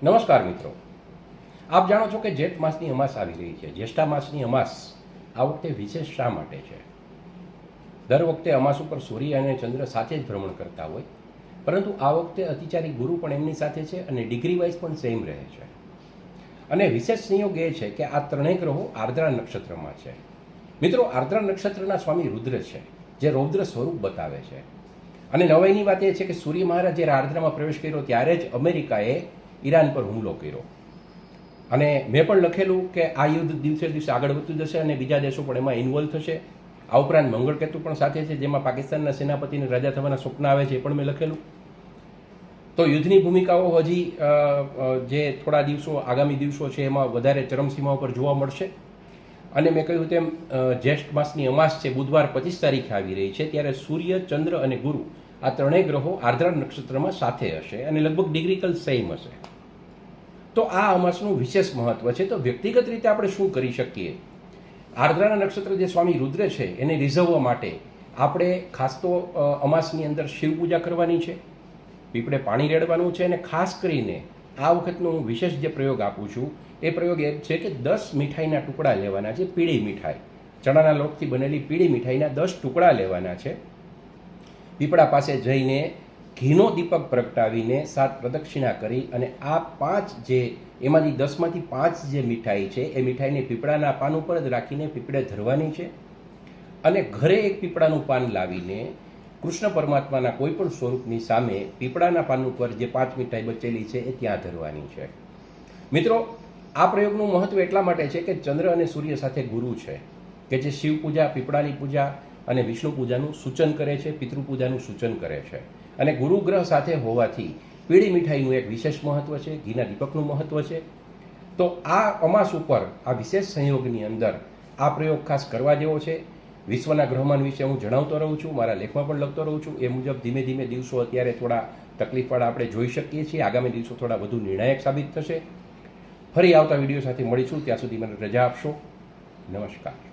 નમસ્કાર મિત્રો, આપ જાણો છો કે જેઠ માસની અમાસ આવી રહી છે. જ્યેષ્ઠા માસની અમાસ આ વખતે વિશેષ શા માટે છે? દર વખતે અમાસ ઉપર સૂર્ય અને ચંદ્ર સાથે જ ભ્રમણ કરતા હોય, પરંતુ આ વખતે અતિચારી ગુરુ પણ એમની સાથે છે અને ડિગ્રી વાઇઝ પણ સેમ રહે છે. અને વિશેષ સંયોગ એ છે કે આ ત્રણેય ગ્રહો આર્દ્રા નક્ષત્રમાં છે. મિત્રો, આર્દ્રા નક્ષત્રના સ્વામી રુદ્ર છે, જે રૌદ્ર સ્વરૂપ બતાવે છે. અને નવાઈની વાત એ છે કે સૂર્ય મહારાજ જ્યારે આર્દ્રામાં પ્રવેશ કર્યો ત્યારે જ અમેરિકાએ ઈરાન પર હુમલો કર્યો. અને મેં પણ લખેલું કે આ યુદ્ધ દિવસે દિવસે આગળ વધતું જશે અને બીજા દેશો પણ એમાં ઇન્વોલ્વ થશે. આ ઉપરાંત મંગળકેતુ પણ સાથે છે, જેમાં પાકિસ્તાનના સેનાપતિને રાજા થવાના સ્વપ્ન આવે છે, એ પણ મેં લખેલું. તો યુદ્ધની ભૂમિકાઓ હજી જે થોડા દિવસો આગામી દિવસો છે એમાં વધારે ચરમસીમા પર જોવા મળશે. અને મેં કહ્યું તેમ જ્યેષ્ઠ માસની અમાસ છે, બુધવાર 25 તારીખે આવી રહી છે, ત્યારે સૂર્ય, ચંદ્ર અને ગુરુ આ ત્રણેય ગ્રહો આર્દ્રા નક્ષત્રમાં સાથે હશે અને લગભગ ડિગ્રીકલ સેમ હશે. તો આ અમાસનું વિશેષ મહત્વ છે. તો વ્યક્તિગત રીતે આપણે શું કરી શકીએ? આર્દ્રાના નક્ષત્ર જે સ્વામી રુદ્ર છે એને રીઝવવા માટે આપણે ખાસ તો અમાસની અંદર શિવ પૂજા કરવાની છે, પીપળે પાણી રેડવાનું છે. અને ખાસ કરીને આ વખતનો હું વિશેષ જે પ્રયોગ આપું છું એ પ્રયોગ એ છે કે 10 મીઠાઈના ટુકડા લેવાના છે. પીળી મીઠાઈ, ચણાના લોટથી બનેલી પીળી મીઠાઈના 10 ટુકડા લેવાના છે. પીપળા પાસે જઈને ઘીનો દીપક પ્રગટાવીને 7 પ્રદક્ષિણા કરી અને આ 5 જે એમાંથી 10માંથી 5 જે મીઠાઈ છે એ મીઠાઈને પીપળાના પાન ઉપર જ રાખીને પીપળે ધરવાની છે. અને ઘરે એક પીપળાનું પાન લાવીને કૃષ્ણ પરમાત્માના કોઈ પણ સ્વરૂપની સામે પીપળાના પાન ઉપર જે 5 મીઠાઈ બચેલી છે એ ત્યાં ધરવાની છે. મિત્રો, આ પ્રયોગનું મહત્વ એટલા માટે છે કે ચંદ્ર અને સૂર્ય સાથે ગુરુ છે કે જે શિવ પૂજા, પીપળાની પૂજા અને વિષ્ણુ પૂજાનું સૂચન કરે છે, પિતૃ પૂજાનું સૂચન કરે છે. અને ગુરુ ગ્રહ સાથે હોવાથી પીળી મીઠાઈનું એક વિશેષ મહત્વ છે, ઘીના દીપકનું મહત્વ છે. તો આ અમાસ ઉપર આ વિશેષ સંયોગની અંદર આ પ્રયોગ ખાસ કરવા જેવો છે. વિશ્વના ગ્રહમાન વિશે હું જણાવતો રહું છું, મારા લેખમાં પણ લખતો રહું છું. એ મુજબ ધીમે ધીમે દિવસો અત્યારે થોડા તકલીફવાળા આપણે જોઈ શકીએ છીએ. આગામી દિવસો થોડા વધુ નિર્ણાયક સાબિત થશે. ફરી આવતા વિડીયો સાથે મળીશું. ત્યાં સુધી મને રજા આપશો. નમસ્કાર.